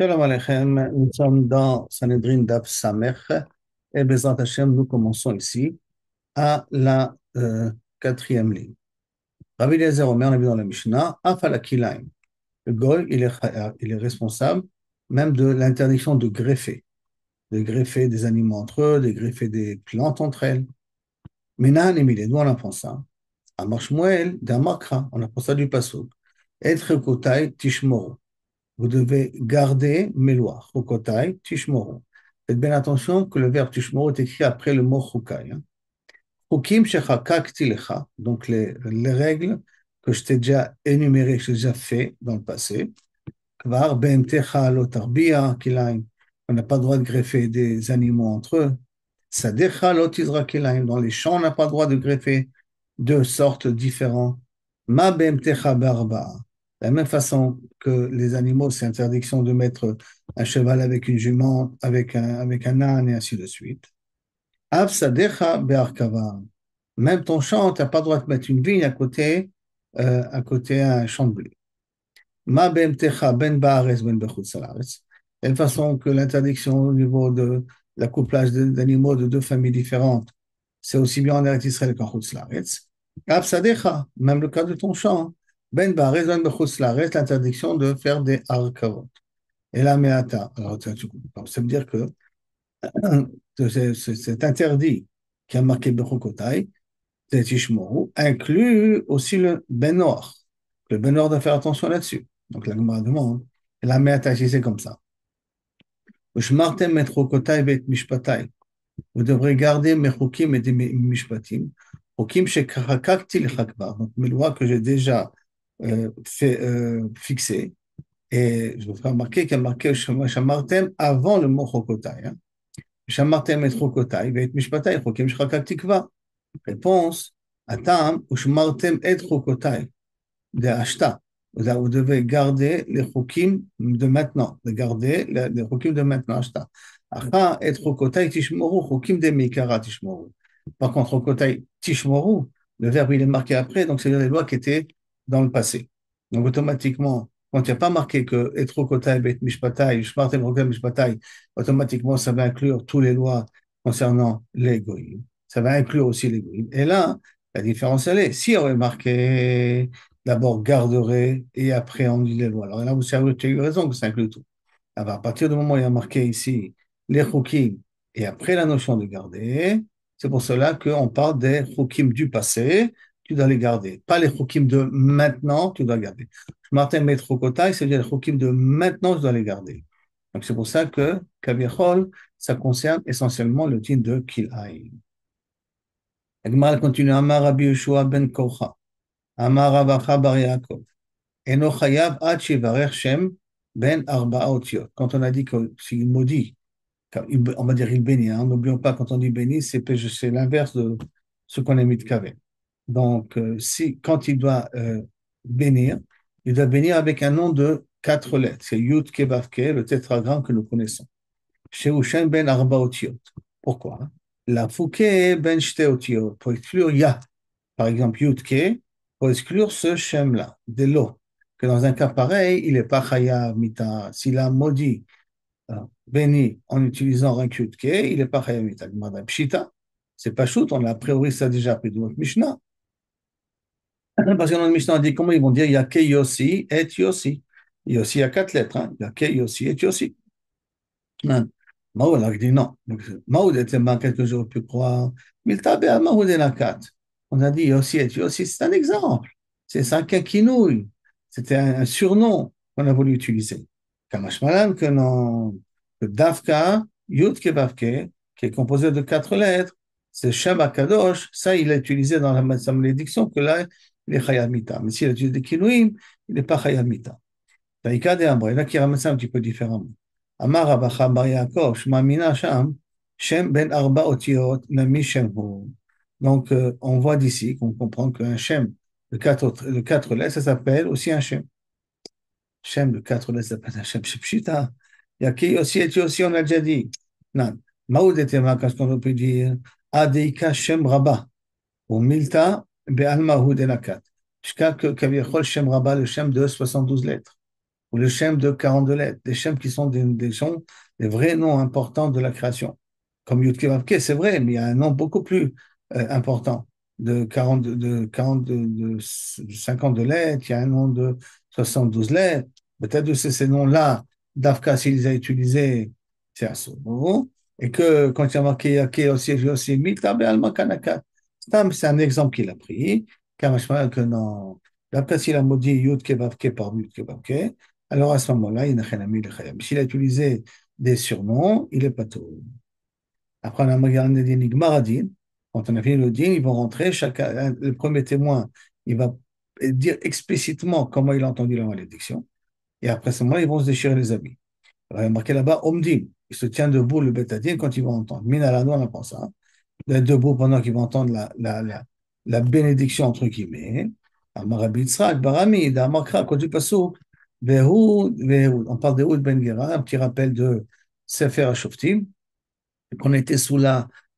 Shalom Aleichem, nous sommes dans Sanhedrin Daf Samech et Bezrat Hashem, nous commençons ici à la quatrième ligne. Rabbi Eliezer Omer, on a vu dans la Mishnah, Afalakilaim. Le goy, il est responsable même de l'interdiction de greffer des animaux entre eux, de greffer des plantes entre elles. Menahan Emile, d'où on apprend ça? À Marshmuel, d'Amakra, on apprend ça du Passouk. Et Trekotai Tishmoro. Vous devez garder mes lois. Chokotai, tishmoru. Faites bien attention que le verbe tishmoru est écrit après le mot chokai. Chokim shechakakti lecha. Donc les règles que je t'ai déjà énumérées, que j'ai déjà fait dans le passé. Kvar be'emtecha lo tarbia kilaim. On n'a pas le droit de greffer des animaux entre eux. Sadecha lo tizra kilaim. Dans les champs, on n'a pas le droit de greffer deux sortes différentes. Ma be'emtecha barba'a. De la même façon que les animaux, c'est interdiction de mettre un cheval avec une jument, avec un âne et ainsi de suite. Av sadecha be'arkava. Même ton champ, tu n'as pas le droit de mettre une vigne à côté un champ de blé. Ma be'emtecha ben ba'aretz ben bechutz haaretz. De la même façon que l'interdiction au niveau de l'accouplage d'animaux de deux familles différentes, c'est aussi bien en Eretz Israël qu'en Chutz Laaretz. Av sadecha, même le cas de ton champ, ben ba'aretz ben bechutz haaretz, l'interdiction de faire des arkavot. Et la meata, alors ça veut dire que c'est interdit qui a marqué Bechukotai, c'est Tishmoru, inclut aussi le Benor. Le Benor doit faire attention là-dessus. Donc la Gemara demande, et la meata, si c'est comme ça. Ushmartem et Chokotai vet mishpatai. Vous devrez garder mes chokim et mes mishpatim. Chokim shekarakakti lechakbar. Donc mes lois que j'ai déjà fixées. Et je vous ferai remarquer qu'il y a marqué Shamartem avant le mot Chokotai. Hein. Shamartem et Chokotai, Veit Mishpatai, Chokim Shrakak Tikva. Réponse Atam, Ushmartem et Chokotai, de Ashta. Vous devez garder les Chokim de maintenant, de garder les Chokim de maintenant, Ashta. Acha et Chokotai Tishmoru, Chokim de Mikara Tishmoru. Par contre, Chokotai Tishmoru, le verbe il est marqué après, donc c'est les lois qui étaient dans le passé. Donc automatiquement, quand il n'y a pas marqué que Etrokotai, Bet Mishpatai, Shmartem Rokem Mishpatai, automatiquement ça va inclure toutes les lois concernant les goïms. Ça va inclure aussi les goïms. Et là, la différence elle est, si on avait marqué d'abord garderait et après on dit les lois. Alors là, vous avez eu raison que ça inclut tout. Alors, à partir du moment où il y a marqué ici les chukim et après la notion de garder, c'est pour cela qu'on parle des chukim du passé, tu dois les garder. Pas les chukim de maintenant, tu dois garder. Martin Metrokotai, c'est-à-dire les chukim de maintenant, tu dois les garder. Donc c'est pour ça que Kaviachol, ça concerne essentiellement le titre de Kil'aï. Agmal continue, Amar Rabbi Yeshua ben Korcha, Amar Ravacha bar Yaakov, Eno Chayav ad shivarech Shem ben arba'a otiot. Quand on a dit que s'il maudit, on va dire il bénit, hein. N'oublions pas, quand on dit bénit, c'est l'inverse de ce qu'on a mis de kavé. Donc, quand il bénir, il doit bénir avec un nom de quatre lettres. C'est Yud Kevavke, le tétragramme que nous connaissons. Chez Ushem ben arba otiot. Pourquoi? La Fouke ben shte otiot, pour exclure Ya. Par exemple, Yud Ke, pour exclure ce Shem-là, de l'eau. Que dans un cas pareil, il n'est pas Chayav Mita. S'il a maudit béni en utilisant un Yud-Ke, il n'est pas Chayav Mita. Pshita, c'est pas shoot, on a a priori ça déjà appris dans notre Mishnah. Parce que dans notre Mishnah, on dit comment ils vont dire Yake Yossi et Yossi. Yossi a quatre lettres, hein. Yake Yossi et Yossi. Maoud a dit non. Maoud était marqué que j'aurais pu croire. Miltabe à Maoud et la quatre. On a dit Yossi et Yossi, c'est un exemple. C'est un quinquinouille. C'était un surnom qu'on a voulu utiliser. Kamashmalan, que non, que Dafka, Yud Kevavke, qui est composé de quatre lettres, c'est Shem Kadosh, ça il a utilisé dans sa malédiction, que là, il est Chayamita. Mais s'il a utilisé des kinouim, il n'est pas Chayamita. Taïka de Ambre, là qui ramène ça un petit peu différemment. Amar Rabacha bar Yaakov, Shema Mina Sham, Shem ben Arba Otiot, Nami Shem Hu. Donc, on voit d'ici qu'on comprend qu'un Shem de quatre lettres, ça s'appelle aussi un Shem. Shem de quatre lettres, ça s'appelle un Shem. Pshita. Il y a qui aussi, et aussi, on a déjà dit. Non. Maoud était ma, qu'est-ce qu'on peut dire? Adeika Shem Rabba. Ou Milta, Be'al Mahud Elakat. Jusqu'à que Kaviachol Shem Rabba, le Shem de 72 lettres. ou le Shem de 42 lettres, des Shems qui sont des sons, des vrais noms importants de la création. Comme Yud Keh Vav Keh, c'est vrai, mais il y a un nom beaucoup plus important de 40, de 52 lettres, il y a un nom de 72 lettres. Peut-être que c'est ces noms-là, Dafka, s'il les a utilisés, c'est un mot. Et que quand il y a marqué Yake aussi, j'ai aussi mis Tabe Alma Kanaka. C'est un exemple qu'il a pris. Kamashma, que non. D'après s'il a maudit Yud Kebavke par Yud Kebavke, alors à ce moment-là, il n'a rien mis le Chayam. S'il a utilisé des surnoms, il est pas tout. Après, on a regardé des Nigmaradin. Quand on a fini le din, ils vont rentrer. Chacun, le premier témoin, il va dire explicitement comment il a entendu la malédiction. Et après ce moment, ils vont se déchirer les habits. Alors, il y a marqué là-bas, Omdim. Il se tient debout, le Betadine, quand il va entendre. Minalano, on apprend ça. D'être debout pendant qu'il va entendre la bénédiction, entre guillemets. Amar Rabbi Yitzhak, Barami, Damakra, quand du Passouk, Vehoud, Vehoud. On parle de Houd Ben Gera, un petit rappel de Sefer HaShoftim, qu'on était sous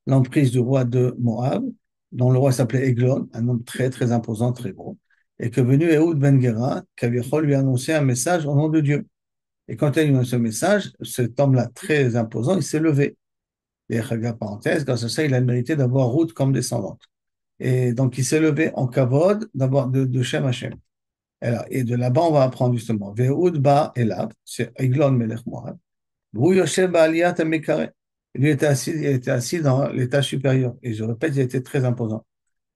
l'emprise du roi de Moab, dont le roi s'appelait Eglon, un homme très, très imposant, très gros, et que venu Ehud Ben Gera, qu'Avichol lui a annoncé un message au nom de Dieu. Et quand il a eu ce message, cet homme-là très imposant, il s'est levé. Et parenthèse, grâce à ça, il a mérité d'avoir Ruth comme descendante. Et donc, il s'est levé en kavod d'avoir de Shem Hashem. Et de là-bas, on va apprendre justement. Ve'ud ba elav, c'est Eglon Melech Moab. Hu yoshev ba'aliyat hamekare. Lui il était assis dans l'étage supérieur. Et je répète, il était très imposant.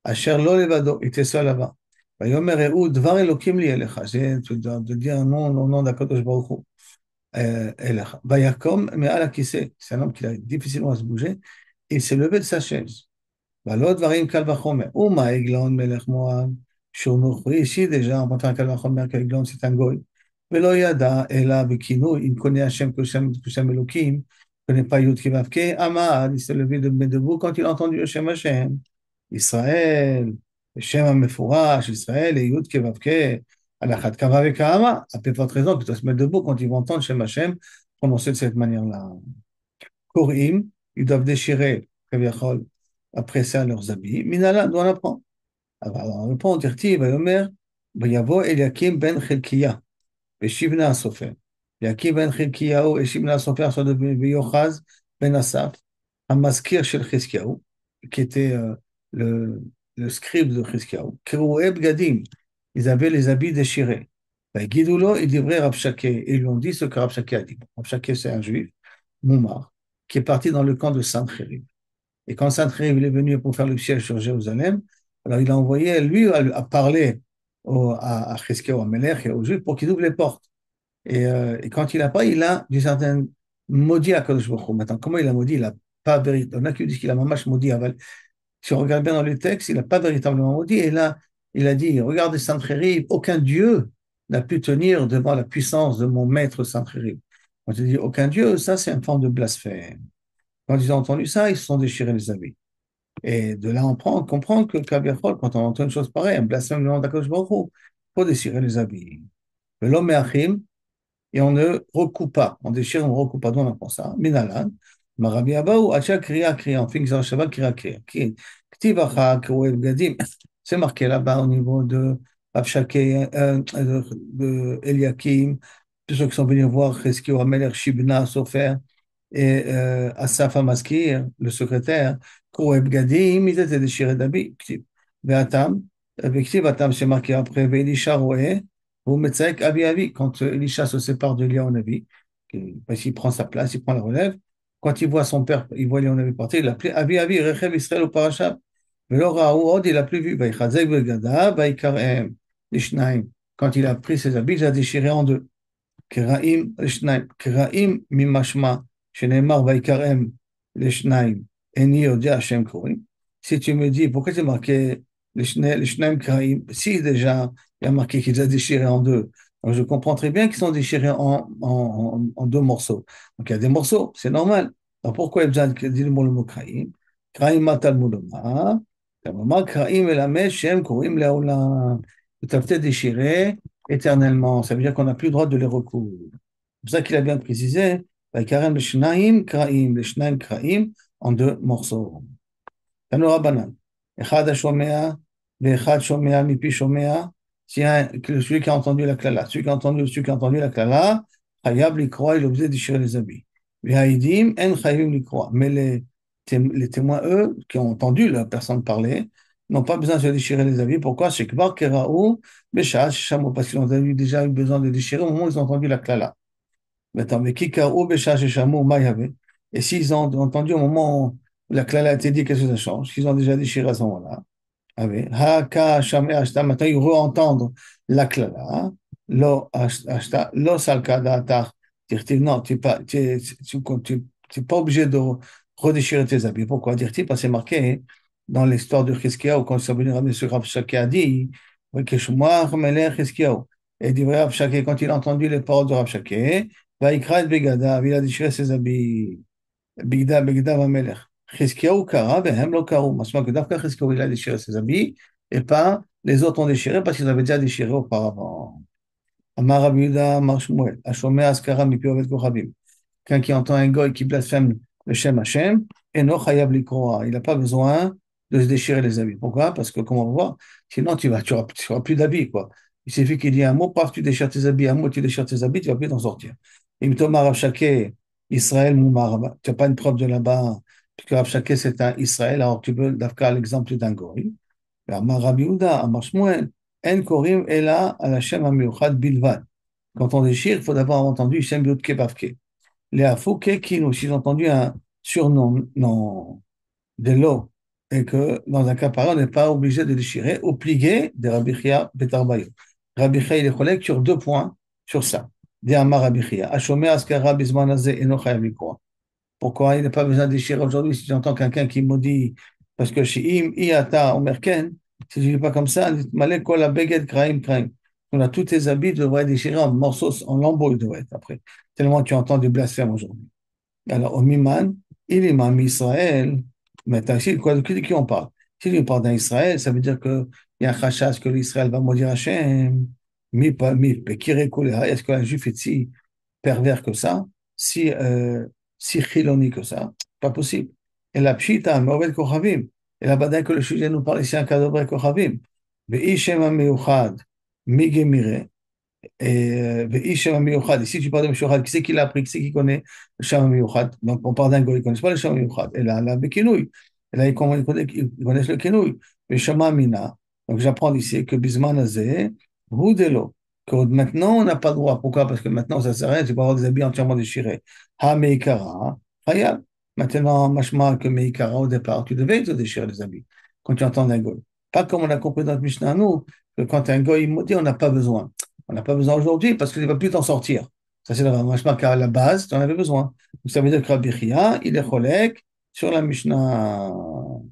Asher lo levado, il était seul là-bas. Vayomer Ehud, dvar Elokim li elecha. C'est de dire non, non, non, d'Akadosh Baruch Hu. Vayakom, mais à la qui c'est un homme qui a difficilement à se bouger. Il s'est levé de sa chaise. ולא דברים קל וחומר. ומה עגלון מלך מואב, שהוא נוכרי, ici déjà, on va faire קל וחומר, qu'Aiglon c'est un goy. ולא ידע אלא בכינוי, אם קונה השם כשם אלוקים, connaît pas Yud Kevavke, Amad, il s'est levé de debout quand il a entendu le Shem Hashem. Israël, le Shem המפורש, Israël et Yud Kevavke, à la Chat Kava Vekama, à peu forte raison qu'il doit se mettre debout quand ils vont entendre Shem Hashem prononcé de cette manière-là. Korim, ils doivent déchirer, après ça, leurs habits. Minala, d'où on apprend. Alors, on répond, Dirti, Vayomer, Vayavo Eliakim ben Chilkiya, Veshivna Asofer. Eliakim ben Chilkiyahu, et Shivna Asofer, soit de Yochaz ben Asaf, un maskir chez Chizkiyahu, qui était le scribe de Chizkiyahu. Keroueb Gadim, ils avaient les habits déchirés. Guidoulo, il livrait Rabshakeh, et ils lui ont dit ce que Rabshakeh a dit. Rabshakeh, c'est un juif, Moumar, qui est parti dans le camp de Sancheriv. Et quand Sancheriv est venu pour faire le siège sur Jérusalem, alors il a envoyé, lui, à parler à Chizkiyahu, à Melech et aux Juifs pour qu'ils ouvrent les portes. Et quand il n'a pas, il a, d'une certaine, maudit à Kadosh Baruch Hu. Maintenant, comment il a maudit? Il n'a pas véritablement. Il y en a qui disent qu'il a mamash maudit. Si on regarde bien dans les textes, il n'a pas véritablement maudit. Et là, il a dit, regardez Sancheriv, aucun Dieu n'a pu tenir devant la puissance de mon maître Sancheriv. Quand il dit aucun Dieu, ça c'est une forme de blasphème. Quand ils ont entendu ça, ils se sont déchirés les habits. Et de là, on comprend que Kaviachol, quand on entend une chose pareille, un blasphème le nom d'Akadosh Baruch Hu, il faut déchirer les habits. Le l'homme achim, et on ne recoupe pas. On déchire, on ne recoupe pas. D'où on apprend ça. Minalan, Marabi Abaou, Acha Kriya Kriya, on fait Gzar Shabbat Kriya Kriya. Ktivacha, Kouev Gadim, c'est marqué là-bas au niveau de Abshakeh, de Eliakim, tous ceux qui sont venus voir Chizkiyahu Amelech, Shibna, Sofer, et Asaf Amaskir, le secrétaire, Koueb Gadim, ils étaient déchirés d'habits. Beatam, Atam, c'est marqué après, Elisha Roé, ou Metzek Abi Abi, quand Elisha se sépare de Eliyahu Navi, parce qu'il prend sa place, il prend la relève, quand il voit son père, il voit Eliyahu Navi partir, il l'appelait Abi Abi, Rechev Israël au Parashab. Mais là, il l'a plus vu. Vaïchazek Begada, Vaïkarem, Lishnaim. Quand il a pris ses habits, il a déchiré en deux. Keraim, Lishnaim. Keraim, Mimashma. שנאמר ויקרם לשניים, איני יודע שהם קוראים. Si tu me dis, pourquoi c'est marqué les Shnaim Kraim? Si déjà, il y a marqué qu'ils ont déchiré en deux. Donc je comprends très bien qu'ils sont déchirés en deux morceaux. Donc il y a des morceaux, c'est normal. Alors pourquoi il y a besoin de dire le mot Kraim? Kraim matal mouloma. Kraim et la mèche, Shem Kourim Leolam. Tout à fait déchiré éternellement. Ça veut dire qu'on n'a plus le droit de les recoudre. C'est pour ça qu'il a bien précisé. ויקרם לשניים קרעים, לשניים קרעים, en deux morceaux. תנו רבנן, אחד השומע ואחד שומע מפי שומע, Si celui qui a entendu la klala, celui qui a entendu la klala, Chayab l'ikroa, il est obligé de déchirer les habits. Les haïdim, en chayim l'ikroa. Mais les témoins, eux, qui ont entendu la personne parler, n'ont pas besoin de se déchirer les habits. Pourquoi? C'est que Keraou, Béchach, Shamo, parce qu'ils ont déjà eu besoin de déchirer au moment où ils ont entendu la klala. Maintenant, mais qui Keraou, Béchach et Shamo, Maïave. Et s'ils ont entendu au moment où la klala a été dit, qu'est-ce que ça change? Qu'ils ont déjà déchiré à ce moment-là. Ah oui. Haka Shame Ashta, maintenant ils re-entendent la klala. Lo Ashta, lo Salka Da'atar. Dire-t-il, non, tu pas obligé de redéchirer tes habits. Pourquoi? Dire-t-il, parce que c'est marqué dans l'histoire de Chizkiyahu, quand ils sont venus ramener ce Rav Shakeh a dit, que Shmuach Melech Chizkiyahu. Et il dit, Rav Shakeh, quand il a entendu les paroles de Rav Shakeh, Vaikra et Begada, il a déchiré ses habits. Bigda, Bigda Vamelech. Chizkiyahu kara, vehem lo karu. Masma que d'Afka Chizkiyahu, il a déchiré ses habits, et pas les autres ont déchiré parce qu'ils avaient déjà déchiré auparavant. Amar Rabbi Yehuda, Amar Shmuel, Ashomé Askara Mipi Ovet Kochavim. Quelqu'un qui entend un goy qui blasphème le Shem Hashem, et no chayab likroa. Il n'a pas besoin de se déchirer les habits. Pourquoi? Parce que, comme on voit, sinon tu auras plus d'habits, quoi. Il suffit qu'il dit un mot, paf, tu déchires tes habits, un mot, tu déchires tes habits, tu vas plus t'en sortir. Il me tombe Rav Shakeh, Israël Moumar. Tu n'as pas une preuve de là-bas, puisque Rav Shakeh c'est un Israël, alors tu veux d'Afka l'exemple d'un goy. Amar Rabbi Yehuda, Amar Shmuel, En Korim Ela al Hashem Amiuchad Bilvad. Quand on déchire, il faut d'abord avoir entendu Shem Yudke Bavke. Les Afouke Kino, si j'ai entendu un surnom non, de l'eau, et que dans un cas pareil, on n'est pas obligé de déchirer, au plié de Rabbi Chia Betarbayo. Rabbi Chia, il est collègue sur 2 points sur ça. D'Amar Rabbi Chia. Ashomé Askara Bismanaze Eno Chayav Likroa. Pourquoi il n'a pas besoin de déchirer aujourd'hui si j'entends quelqu'un qui me dit, parce que chez Im, Iata, Omerken, si je ne dis pas comme ça, Malek Kola Beged Kraim Kraim. On a tous tes habits devraient être déchirés en morceaux, en lambeaux, ils devraient être après. Tellement tu entends du blasphème aujourd'hui. Alors, au Miman, il est Imam Israël. Maintenant, ici, de qui on parle? Si on parle d'un Israël, ça veut dire qu'il y a un rachas que l'Israël va maudire Hachem. Est-ce qu'un juif est si pervers que ça, si chiloni que ça? Pas possible. Et la pshita, Mauvel Kochavim. Et la badaï que le sujet nous parle ici, un cas de Kochavim. Ve'ishem ha-meuchad, migemire. Et Shem Miyuchad, ici tu parles de Miyuchad, qui c'est qui l'a appris, qui c'est qui connaît le Shem Miyuchad? Donc on parle d'un gars, ils ne connaissent pas le Shem Miyuchad. Et là, la Bekinouï. Et là, ils connaissent le Kinouï. Mais Shema Mina. Donc j'apprends ici que Bisman Azeh, Houdelo, que maintenant on n'a pas le droit. Pourquoi? Parce que maintenant ça ne sert à rien, tu peux avoir des habits entièrement déchirés. Ha Meikara, Hayab. Maintenant, machma que Meikara, au départ, tu devais te déchirer les habits quand tu entends un goy. Pas comme on a compris dans notre Mishnah, nous, que quand un goy maudit, on n'a pas besoin. On n'a pas besoin aujourd'hui parce que tu ne vas plus t'en sortir. Ça, c'est le Mashma car à la base, tu en avais besoin. Donc, ça veut dire que Rabbi Chia, il est cholek sur la Mishnah, en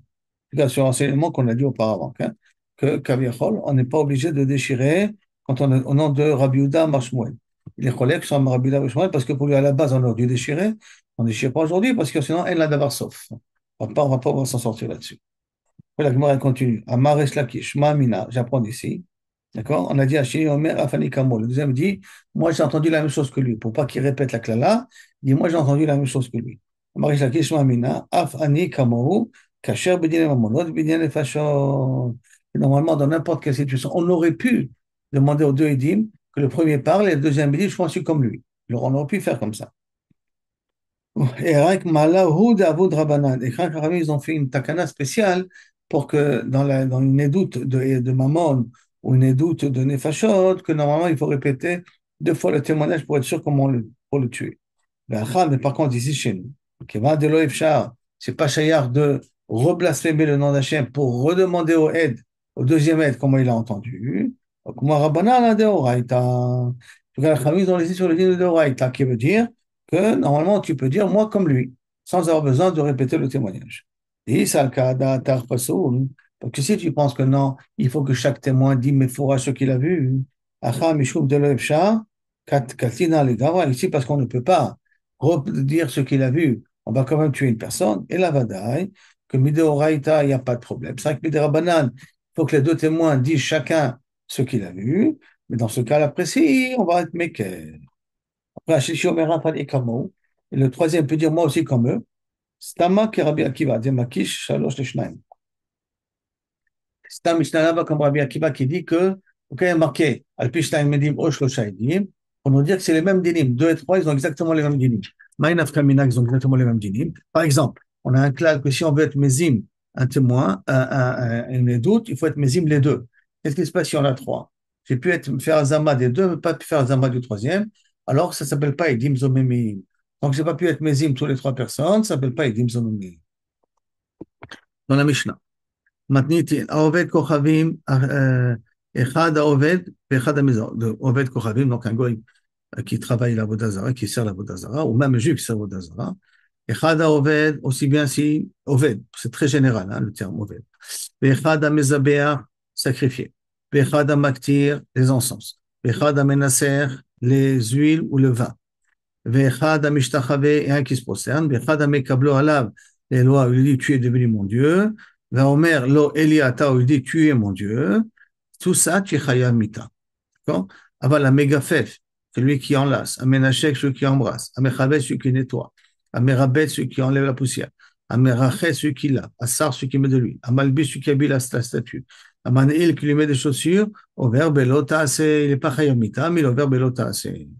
tout cas, sur l'enseignement qu'on a dit auparavant, hein, que Kaviachol, on n'est pas obligé de déchirer quand on est au nom de Rabbi Yehuda Marshmuel. Il est cholek sur Rabbi Yehuda Marshmuel parce que pour lui, à la base, on aurait dû déchirer. On ne déchire pas aujourd'hui parce que sinon, elle l'a d'avoir sauf. On ne va pas pouvoir s'en sortir là-dessus. La Gemara continue. Amaresh Lakish, Ma'amina, j'apprends d'ici. D'accord? On a dit à Shini Omer Afani Kamo. Le deuxième dit, moi j'ai entendu la même chose que lui. Pour pas qu'il répète la klala, il dit, moi j'ai entendu la même chose que lui. Amaresh Lakish, Ma'amina, Afani Kamo, Kacher Bedine Mamonot, Bedine Fashon. Normalement, dans n'importe quelle situation, on aurait pu demander aux deux Edim que le premier parle et le deuxième dit, je pense comme lui. Alors on aurait pu faire comme ça. Et avec Malahou d'Avoud Rabanan. Et quand ils ont fait une takana spéciale pour que dans une édoute de Mammon ou une édoute de Nefashot, que normalement il faut répéter 2 fois le témoignage pour être sûr pour le tuer. Mais par contre, ici chez nous, c'est pas chayar de reblasphémer le nom d'Hachem pour redemander au deuxième aide, comment il a entendu. Comment Rabbanan a de Oraïta. En tout cas, ils ont laissé sur le din de Oraïta, qui veut dire que normalement tu peux dire moi comme lui, sans avoir besoin de répéter le témoignage. Et ça, parce que si tu penses que non, il faut que chaque témoin dise mais fera ce qu'il a vu. Ici, parce qu'on ne peut pas redire ce qu'il a vu, on va quand même tuer une personne. Et la vadaï, que Mideoraïta, il n'y a pas de problème. C'est vrai que Miderabanan, il faut que les deux témoins disent chacun ce qu'il a vu, mais dans ce cas-là précis, on va être méquer. Après, Ashishi Omer Rafali Kamo. Et le troisième peut dire moi aussi comme eux. Stama qui Rabbi Akiva, Demakish, Shalosh Leshnaim. C'est un Mishnah là-bas comme Rabbi Akiva qui dit que Donc, il y a marqué Alpi Shtaim Medim O Shlosha Edim, pour nous dire que c'est les mêmes dinim. 2 et 3, ils ont exactement les mêmes dinim. Ma'inav Kamina, ils ont exactement les mêmes dinim. Par exemple, on a un clal que si on veut être Mézim, un témoin, un doute, il faut être Mézim les deux. Qu'est-ce qui se passe si on a trois? J'ai pu être, faire Azama des deux, mais pas faire Azama du troisième. Alors, ça ne s'appelle pas Edim Zomemi. Donc, je n'ai pas pu être Mézim tous les trois personnes, ça ne s'appelle pas Edim Zomemi. Dans la Mishnah. מתניתין, העובד כוכבים, אחד העובד ואחד המזור, עובד כוכבים, donc un goy qui travaille la Vodazara, qui sert la Vodazara, ou même un juif qui sert la Vodazara, אחד העובד, aussi bien si, עובד, c'est très général, hein, le terme עובד, ואחד המזבח, sacrifié, ואחד המקטיר, les encens, ואחד המנסר, les huiles ou le vin, ואחד המשתחווה, et un qui se prosterne, ואחד המקבלו עליו, les lois, il dit, tu es devenu mon Dieu, Vaomer lo Eliata, il dit tu es mon Dieu, tout ça tu es Chayav Mita. D'accord? Avant la mégafef, celui qui enlace, Amenachek, celui qui embrasse, Amechabet, celui qui nettoie, Amerabet, celui qui enlève la poussière, Amerachet, celui qui lave, Assar, celui qui met de l'huile, Amalbi, celui qui habille la statue, Amanil, qui lui met des chaussures, au verbe Elota, il n'est pas Chayav Mita, mais le verbe Elota, il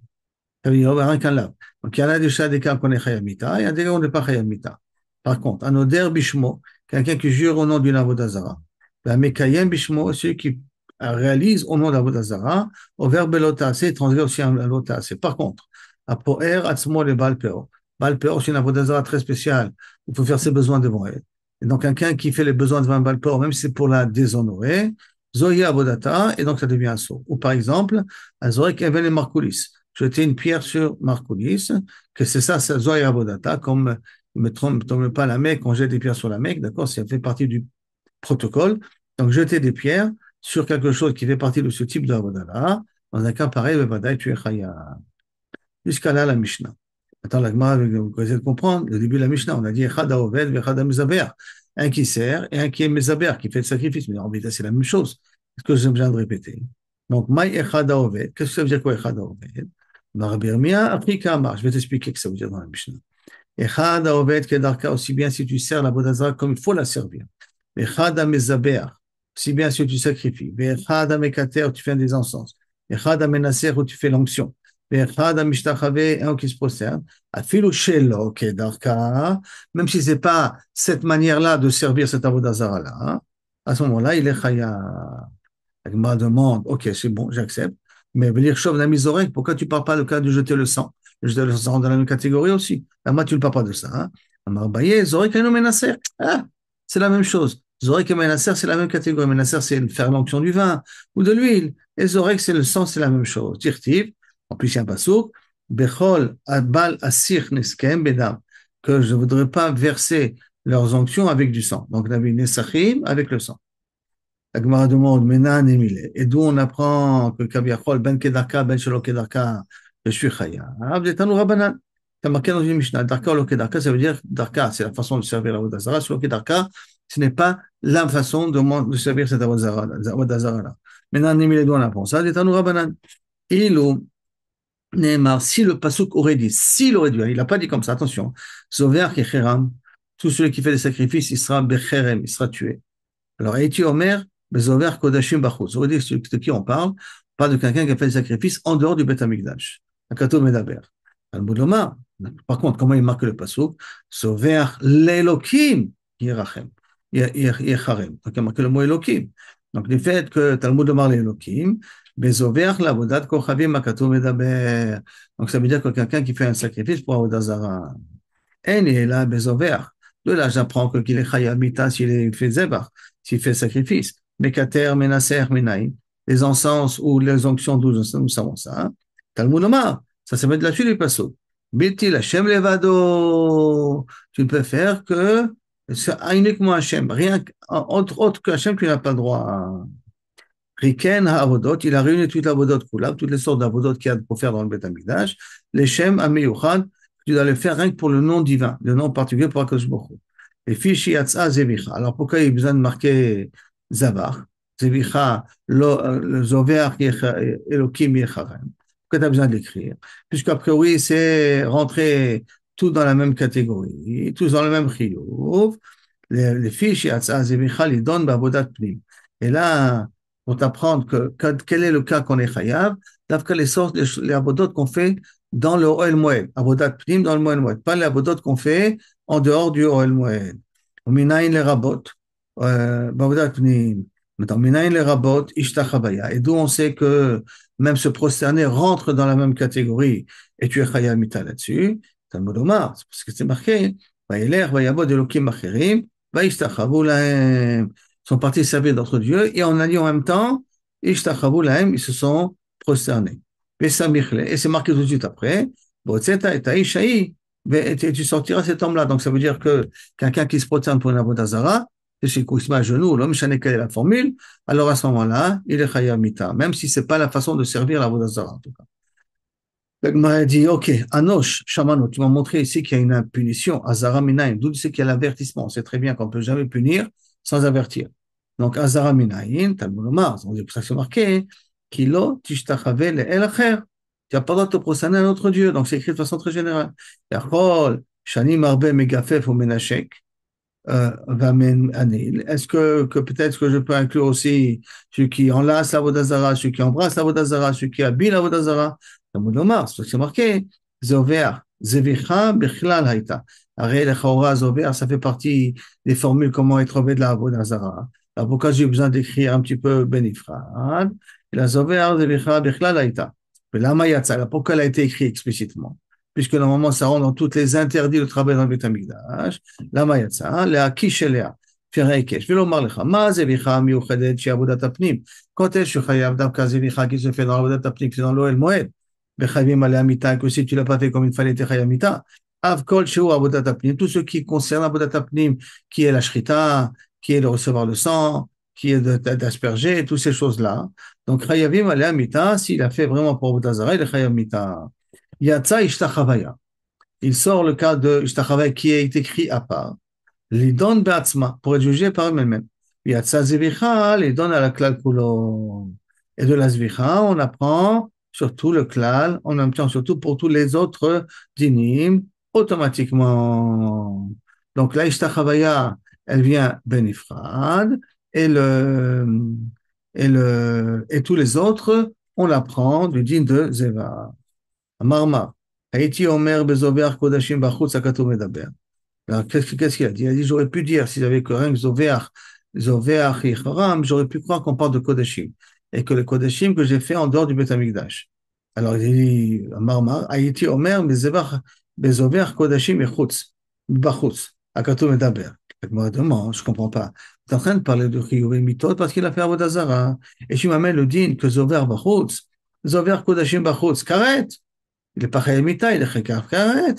n'y a rien qu'un lave. Donc il y en a déjà des cas qu'on est Chayav Mita, il y a des cas où on n'est pas Chayav Mita. Par contre, un Oder Bishmo, quelqu'un qui jure au nom d'une Avodazara. La Mekayem Bishmo, celui qui réalise au nom de l'Avodazara, au verbe Lotase, transfère aussi à Lotase. Par contre, à Poer, Atzmo, le Balpeo. Balpeo, c'est une Avodazara très spéciale. Il faut faire ses besoins devant elle. Et donc, quelqu'un qui fait les besoins devant un Balpeo, même si c'est pour la déshonorer, Zoya Avodata, et donc ça devient un saut. Ou par exemple, Azorek Even et Markoulis. Jeter une pierre sur Markoulis, que c'est ça, c'est Zoya Avodata, comme ne tombe pas la Mecque, on jette des pierres sur la Mecque, d'accord, ça fait partie du protocole. Donc, jeter des pierres sur quelque chose qui fait partie de ce type d'Avodala, dans un cas pareil, le Vadaï, tu es Chaya. Jusqu'à là, la Mishnah. Attends, la Gemara, vous essayez de comprendre, le début de la Mishnah, on a dit Echad Haoved, Echad Mezaber. Un qui sert et un qui est Mezaber, qui fait le sacrifice. Mais en vérité, c'est la même chose. C'est ce que j'ai besoin de répéter. Donc, Maï Echad Haoved, qu'est-ce que ça veut dire quoi Echad Haoved? Rabbi Yirmiyah, Afrika Amar. Je vais t'expliquer ce que ça veut dire dans la Mishnah. Echad haoved kedarka, aussi bien si tu sers la bodazara comme il faut la servir. Echad hamezaber, aussi bien si tu sacrifies. Echad hamekater, tu fais des encens. Echad hamenaser, où tu fais l'onction. Echad hamishtachave, un qui se prosterne. Afilu shelo kedarka, même si c'est pas cette manière-là de servir cette avodazara-là, à ce moment-là, il est chaya. La Gemara demande, ok, c'est bon, j'accepte. Mais lire Chauve n'a mis oreilles, pourquoi tu ne parles pas le cas de jeter le sang? Le jeter le sang rentre dans la même catégorie aussi. Là, moi, tu ne parles pas de ça. Hein? Ah, c'est la même chose. Zorek et Menasser, c'est la même catégorie. Menasser, c'est faire l'onction du vin ou de l'huile. Et Zorek, c'est le sang, c'est la même chose. Tirtiv, en plus, il y a un pasouk. Bechol adbal asir neskem bedam. Que je ne voudrais pas verser leurs onctions avec du sang. Donc, on avait une nesachim avec le sang. La Gemara demande, Menan et Milé. Et d'où on apprend que Kaviachol, Ben Kedarka, Ben Shelo Kedarka, je suis Chaya. Abdetanu Rabanan. C'est marqué dans une Mishnah. Darka ou Kedarka, ça veut dire Darka, c'est la façon de servir la Vodazara. Shelo Kedarka, ce n'est pas la façon de servir cette Vodazara-là. Menan et Milé, d'où on apprend ça. Abdetanu Rabanan. Ilou, Neymar, si le Pasuk aurait dit, s'il aurait dit, il n'a pas dit comme ça, attention. Zover Kecheram, tout celui qui fait des sacrifices, il sera Becherem, il sera tué. Alors, Eiti Omer, Bezover Kodashim Bachus. Ça veut dire de qui on parle? On parle de quelqu'un qui a fait des sacrifices en dehors du Beth Amikdash. Akato Medaber. Al-Bouloma. Par contre, comment il marque le pasuk? Zover l'Elokim Yerachem. Yecharem. Donc, il a marqué le mot Elokim. Donc, le fait que Talmud Omar l'Elokim, Bezover l'Avodat Kochavim Akato Medaber. Donc, ça veut dire que quelqu'un qui fait un sacrifice pour Avodazara. En est là, Bezover. De là, j'apprends qu'il est Chayamita s'il fait Zebach, s'il fait sacrifice. Mekater, Menaser, Menaïm. Les encens ou les onctions, nous savons ça. Talmud Omar, ça veut de la suite du passo. Bilti Hashem levado. Tu ne peux faire que uniquement Hashem. Rien autre que Hashem, tu n'as pas le droit. Riken ha'avodot, il a réuni toute l'avodot kulab, toutes les sortes d'avodot qu'il y a pour faire dans le Beth Amikdash. Les Shem ameyuchad, tu dois le faire rien que pour le nom divin, le nom particulier pour Akadosh Baruch Hu. Et fichi yatsa zevicha. Alors pourquoi il y a besoin de marquer zavach? Zevicha, le zover elokim yecharem. Pourquoi tu as besoin de l'écrire? Puisqu'a priori, c'est rentrer tout dans la même catégorie, tous dans le même chiyuv. Les fiches yatsa zevicha, ils donnent bavodat pnim. Et là, pour t'apprendre quel est le cas qu'on est chayav, d'après les sortes, les abodot qu'on fait dans le Ohel Moed, abodat pnim dans le Moed Moed, pas les abodot qu'on fait en dehors du Ohel Moed. Minayin les rabot, abodat pnim. Maintenant, minayin les rabot, ishtachavaya. Et d'où on sait que même se prosterner rentre dans la même catégorie, et tu es chayav mita là-dessus. Talmud Omar, c'est parce que c'est marqué, vayeler, vayabod elokim acherim, vaishtachavu lahem. Ils sont partis servir d'autres dieux, et on a dit en même temps, Ishtachavu lahem, ils se sont prosternés. Et c'est marqué tout de suite après, et tu sortiras cet homme-là. Donc ça veut dire que quelqu'un qui se prosterne pour une avodah zara, c'est qu'il se met à genoux, l'homme, je ne sais quelle est la formule, alors à ce moment-là, il est chayav mita, même si c'est pas la façon de servir l'avodah zara, en tout cas. Donc, m'a dit, ok, Anosh, Shamano, tu m'as montré ici qu'il y a une punition, Azara Minaim, d'où c'est qu'il y a l'avertissement. On sait très bien qu'on ne peut jamais punir sans avertir. Donc, Azara Minaim, Talmud Omar, c'est pour ça que c'est marqué, Kilo tishtachave el acher. Tu n'as pas le droit de te prosterner à un autre Dieu. Donc, c'est écrit de façon très générale. Yachol, Shani Marbe Megafef ou Menachek, Anil. Est-ce que peut-être que je peux inclure aussi celui qui enlace la Vodazara, celui qui embrasse la Vodazara, celui qui habille la Vodazara? Talmud Lomar, c'est marqué. Zover, Zevicha, Bechlal Haïta. Arrête, le Chaora, Zover, ça fait partie des formules comment être obé de la Vodazara. Alors, pourquoi j'ai besoin d'écrire un petit peu Benifrad? Et la Zover, Zevicha, Bechlal Haïta. Mais la Mayatsa, pourquoi elle a été écrite explicitement? Puisque normalement, ça rentre dans tous les interdits de travail dans le Beth Amikdash. למה יצא? להקיש אליה, פירי היקש, ולומר לך, מה זביחה המיוחדת שהיא עבודת הפנים? quand est-ce שחייב דווקא זביחה qui se fait dans עבודת הפנים, c'est dans l'Ohel Moed, וחייבים עליה מיתה, que si tu l'as pas fait comme il fallait, t'es חייב מיתה. אב כל שהוא עבודת הפנים, tout ce qui concerne עבודת הפנים, qui est la shrita, qui est de recevoir le sang, qui est d'asperger, toutes ces choses-là. Donc, חייבים עליה מיתה, s'il a fait vraiment pour עבודת זרה, il est חייב מיתה. יצא השתחוויה. Il sort le cas de Ishtachaveh qui est écrit à part. Les donne Beatzma pour être jugé par eux-mêmes. Yatsa Zevicha les donne à la klal kulo. Et de la Zvicha, on apprend surtout le klal, on apprend surtout pour tous les autres dinim automatiquement. Donc la Ishtachavaya, elle vient Benifrad et tous les autres, on l'apprend du din de Zeva. Marma. Haïti Omer Bezover Kodashim Bachutz Akato Medaber. Alors, qu'est-ce qu'il a dit? Il a dit, j'aurais pu dire, si j'avais que rien que Zover et Haram, j'aurais pu croire qu'on parle de Kodashim. Et que le Kodashim que j'ai fait en dehors du Beth Amikdash. Alors, il dit, Marmar, Haïti Omer Bezover Kodashim et Chutz, Bachutz, Akato Medaber. Moi, je comprends pas. Tu es en train de parler de Chiyuv Mitot parce qu'il a fait Avodah Zara. Et tu m'amènes le din que Zover Bachutz, Zover Kodashim Bachutz, Karet. Il n'est pas Chayamita, il est Chaykaret.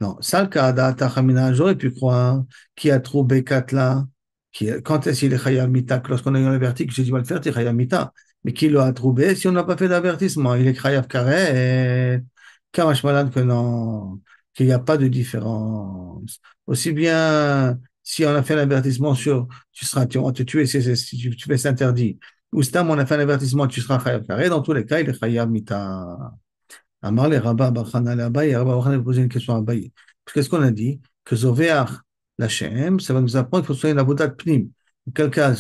Non, ça le cas d'Atachamina, j'aurais pu croire, qui a trouvé Katla, quand est-ce qu'il est Chayamita, lorsqu'on a eu un averti, j'ai dit, va le faire, c'est Chayamita. Mais qui l'a trouvé si on n'a pas fait d'avertissement? Il est Chayav Karet, Kamash malade que non, qu'il n'y a pas de différence. Aussi bien, si on a fait l'avertissement sur, on va te tuer si tu fais cet interdit. Ou Stam, on a fait un avertissement, tu seras Chayav Karet, dans tous les cas, il est Chayamita. Amar les Rabba Barchana le Abaye, Rabba Barchana a posé une question à Abaye. Parce qu'est-ce qu'on a dit? Que Zoveach l'Hachem, ça va nous apprendre qu'il faut soit une avodat pnim. Quel cas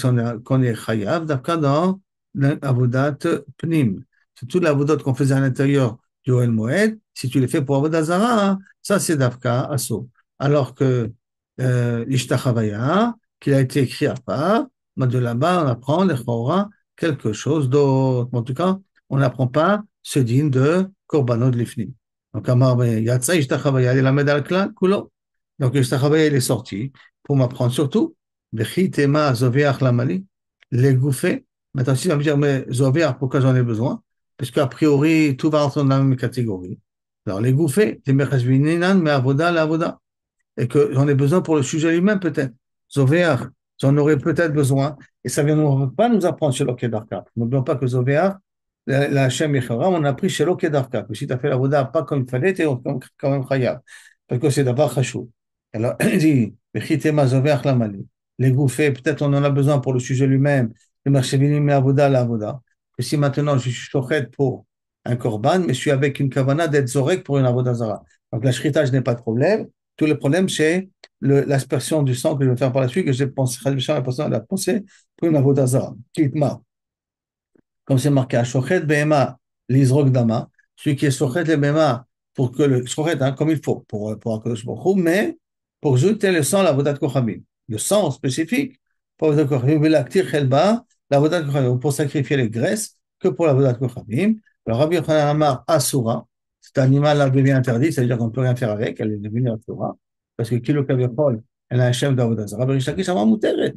qu'on est chayav, d'abord dans l'avodat pnim. C'est toute l'avodat qu'on faisait à l'intérieur du Ohel Moed. Si tu les fais pour avodat zara, ça c'est d'Afka asso. Alors que l'Ishtachavaya, qui a été écrit à part, de là-bas on apprend les Chora quelque chose d'autre. En tout cas, on n'apprend pas ce din de Korbanot Lifnim. Donc, Amar Yatsa, Ishtachavaya, il a mis dans le clan, Kulo. Donc, Ishtachavaya, il est sorti pour m'apprendre surtout, Bechi Tema Zoveach Lamali, les gouffés. Maintenant, si on va me dire, mais Zoveach, pourquoi j'en ai besoin? Parce qu'a priori, tout va rentrer dans la même catégorie. Alors, les gouffés, c'est Mechashvininan, mais Avoda, l'Avoda. Et que j'en ai besoin pour le sujet lui-même, peut-être. Zoveach, j'en aurais peut-être besoin. Et ça ne vient pas nous apprendre chez l'Okedarka. N'oublions pas que Zoveach, la Hachem Yecharam, on a pris chez l'Okedarka, que si tu as fait la Voda pas comme il fallait, tu es quand même Chayav. Parce que c'est d'abord Chachou. Alors, il dit, les gouffés, peut-être on en a besoin pour le sujet lui-même, le Marchevinim et Avoda, la Avoda. Que si maintenant je suis chochet pour un Korban, mais je suis avec une Kavana d'être Zorek pour une Avoda Zara. Donc la Shrita, je n'ai pas de problème. Tout le problème, c'est l'aspersion du sang que je vais faire par la suite, que j'ai pensé, la personne a pensé pour une Avoda Zara. Kitma. comme c'est marqué à Shochet Behema, l'Izrok Dama, celui qui est Shochet le Behema, pour que le Shochet, hein, comme il faut, pour Akadosh Baruch Hu, mais pour jeter le sang, la Vodat Kochamim. Le sang spécifique pour la Vodat Kochamim, Velaktir Chelba, la Vodat Kochamim, pour sacrifier les graisses, que pour la Vodat Kochamim. Le Rabbi Yochanan Amar Asura, cet animal-là devient interdit, ça veut dire qu'on ne peut rien faire avec, elle est devenue Asura, parce que Kilo Kaviachol, elle a un chef d'Avodazara. Rabbi Rishakish Amar Muteret.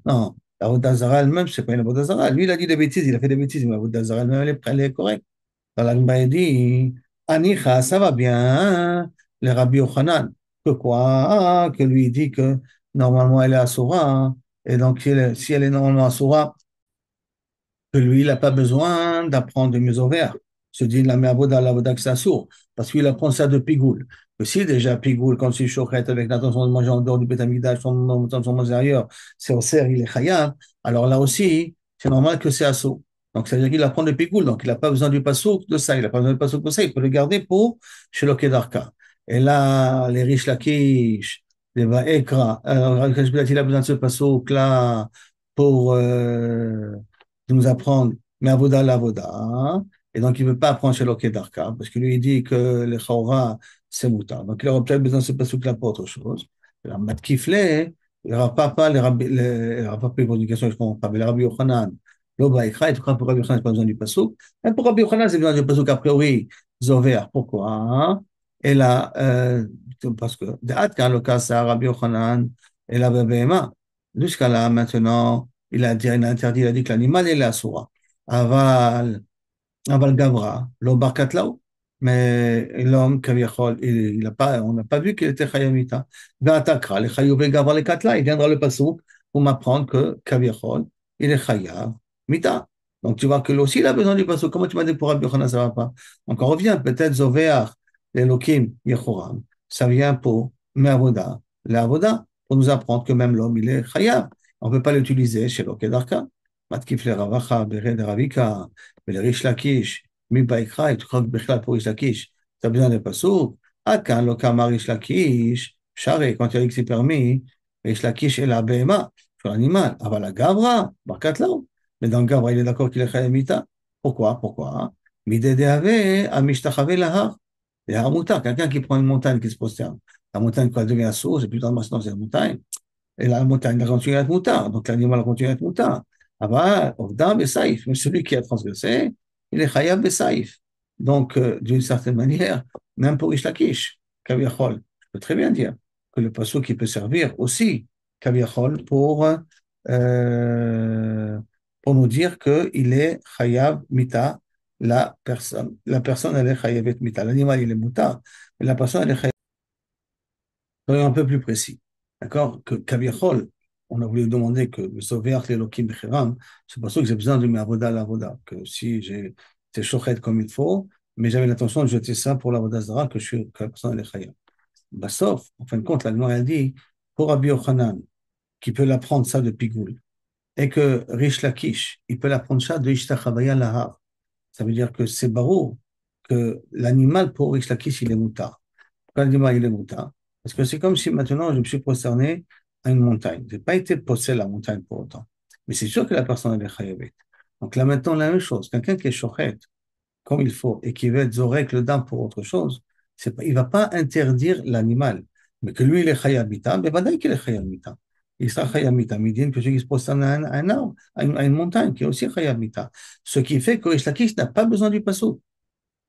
Non, la Avodah Zarah elle-même, c'est pas une Avodah Zarah. Lui, il a dit des bêtises, il a fait des bêtises, mais la Avodah Zarah elle-même, elle est correcte. Dans la Gemara, il dit, Anicha, ça va bien, le Rabbi Yochanan. Que quoi? Que lui, il dit que normalement, elle est Asura. Et donc, si elle est normalement Asura, que lui, il n'a pas besoin d'apprendre de Mésover. Se dit, la Me'avoda, l'Avoda que ça sourd. Parce qu'il apprend ça de Pigoul. Que si déjà Pigoul, quand c'est chochet avec l'intention de manger en dehors du Betamigdash, son manger ailleurs, c'est au cerf, il est chayav. Alors là aussi, c'est normal que c'est assaut. Donc, ça veut dire qu'il apprend de Pigoul. Donc, il n'a pas besoin du passouk de ça. Il n'a pas besoin du passouk de ça. Il peut le garder pour chez l'Okedarka. Et là, les riches Lakish, les Baekra, il a besoin de ce passouk là pour, de nous apprendre Me'avoda l'avoda, et donc il ne veut pas apprendre chez l'Okedarka, parce que lui il dit que le Chaura, c'est moutar. Donc il aura peut-être besoin de ce passouk-là pour autre chose. La Matkifle, il n'y aura pas il y aura pas plus d'éducation, je comprends pas, mais le Rabbi Yochanan, l'Oba Ikra, et tout cas pour Rabbi Yochanan, il n'y a pas besoin du passouk. Même pour Rabbi Yochanan, c'est besoin du passouk a priori, Zover. Pourquoi? Hein? Et là, parce que, de Atkan, le cas, c'est Rabbi Yochanan, et la Bébéma. Jusqu'à là, maintenant, il a interdit, il a dit que l'animal est assoura. Aval, aval gavra, lo barkatlao. Mais l'homme, il a pas, on n'a pas vu qu'il était chayamita. V'atakra, le chayuv gavra le katla. Il viendra le pasouk pour m'apprendre que kaviachol, il est chayav mita. Donc tu vois que lui aussi, il a besoin du pasouk. Comment tu m'as dit que pour Rabbi Yochanan, ça va pas? Donc on revient, peut-être Zovéach, l'Elokim, Yehoram. Ça vient pour Me'avoda, l'Avoda, pour nous apprendre que même l'homme, il est chayav. On ne peut pas l'utiliser chez l'Okedarka. Matkif le Ravacha, Bered Ravika, le Rish Lakish, Mi Baikra, et tu crois que Bechla pour Rish Lakish, tu as besoin de pasouk. Akan, lo Kama Rish Lakish, Share, quand il a dit que c'est permis, Rish Lakish est la BMA, sur l'animal. Aval la Gavra, Barkat Lao. Mais dans le Gavra, il est d'accord qu'il est Chayamita. Pourquoi? Pourquoi? Midede Ave, Amishtachave Lahar. Et Hamuta, quelqu'un qui prend une montagne qui se prosterne. La montagne, quand elle devient source, c'est plus dans le masson, c'est la montagne. Et la montagne continue à être moutard, donc l'animal continue à être moutard. Ava, Ovda, Bessaïf. Mais celui qui a transgressé, il est Chayab Bessaïf. Donc, d'une certaine manière, même pour Ishlakish, Kaviachol, je peux très bien dire que le passage qui peut servir aussi, Kaviachol, pour nous dire qu'il est Chayab Mita, la personne. La personne, elle est Chayavet Mita. L'animal, il est moutard, mais la personne, elle est Chayavet. Soyons un peu plus précis. D'accord? Que Kaviachol, on a voulu demander que le sauver l'Elokim Bechiram, c'est pour ça que j'ai besoin de mes avoda à l'avoda. Que si j'ai été chochet comme il faut, mais j'avais l'intention de jeter ça pour l'avoda zara, que la personne elle est chaya. Bah, sauf, en fin de compte, la Gemara a dit, pour Rabbi Yochanan, qui peut l'apprendre ça de Pigoul, et que Rish Lakish, il peut l'apprendre ça de Ishtachavaya Lahar. Ça veut dire que c'est barou, que l'animal pour Rish Lakish, il est moutard. Pourquoi l'animal, il est moutard? Parce que c'est comme si maintenant je me suis prosterné à une montagne. Je n'ai pas été possédé la montagne pour autant. Mais c'est sûr que la personne elle est chayavet. Donc là maintenant, la même chose. Quelqu'un qui est chochet, comme il faut, et qui veut être zorek le dam pour autre chose, il ne va pas interdire l'animal. Mais que lui, il est chayabita, mais va qu'il est chayabita. Il sera chayabita. Midin, que celui qui se prosterne à un arbre, à une montagne, qui est aussi chayabita. Ce qui fait que Rish Lakish n'a pas besoin du pasouk.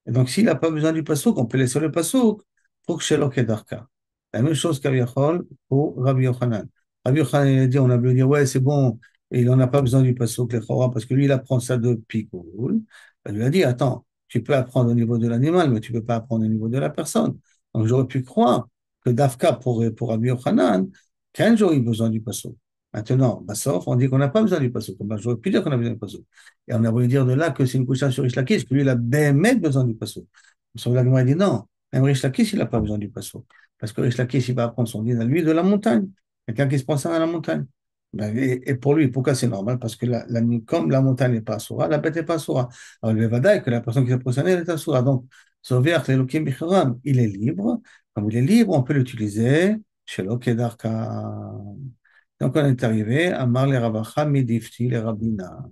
Et donc, s'il n'a pas besoin du pasouk, on peut laisser le pasouk pour Shelo Kedarka. La même chose qu'Aviachol pour Rabbi Yochanan. Rabbi Yochanan, il a dit, on a voulu dire, ouais, c'est bon, et il n'en a pas besoin du pasouk, le Chora, parce que lui, il apprend ça de Pikoul. Il lui a dit, attends, tu peux apprendre au niveau de l'animal, mais tu ne peux pas apprendre au niveau de la personne. Donc, j'aurais pu croire que Dafka pour Rabbi Yochanan, qu'un jour, il a besoin du pasouk. Maintenant, Bassof, on dit qu'on n'a pas besoin du pasouk. Ben, j'aurais pu dire qu'on a besoin du pasouk. Et on a voulu dire de là que c'est une couche sur Rish Lakish, que lui, il a bémet besoin du pasouk. Sauf que la Gemara dit non, même Rish Lakish, il n'a pas besoin du pasouk. Parce que Rish Lakish, il va apprendre son din à lui de la montagne. Quelqu'un qui se prend ça à la montagne. Ben, et pour lui, pourquoi c'est normal? Parce que comme la montagne n'est pas asura, la bête n'est pas asura. Alors, le Vadaï, que la personne qui s'est prosternée, elle est asura. Donc, Zover, l'Elokim Bicharam, il est libre. Comme il est libre, on peut l'utiliser chez l'Okedarka. Donc, on est arrivé à Marle Ravacha Midifti, les rabbinats.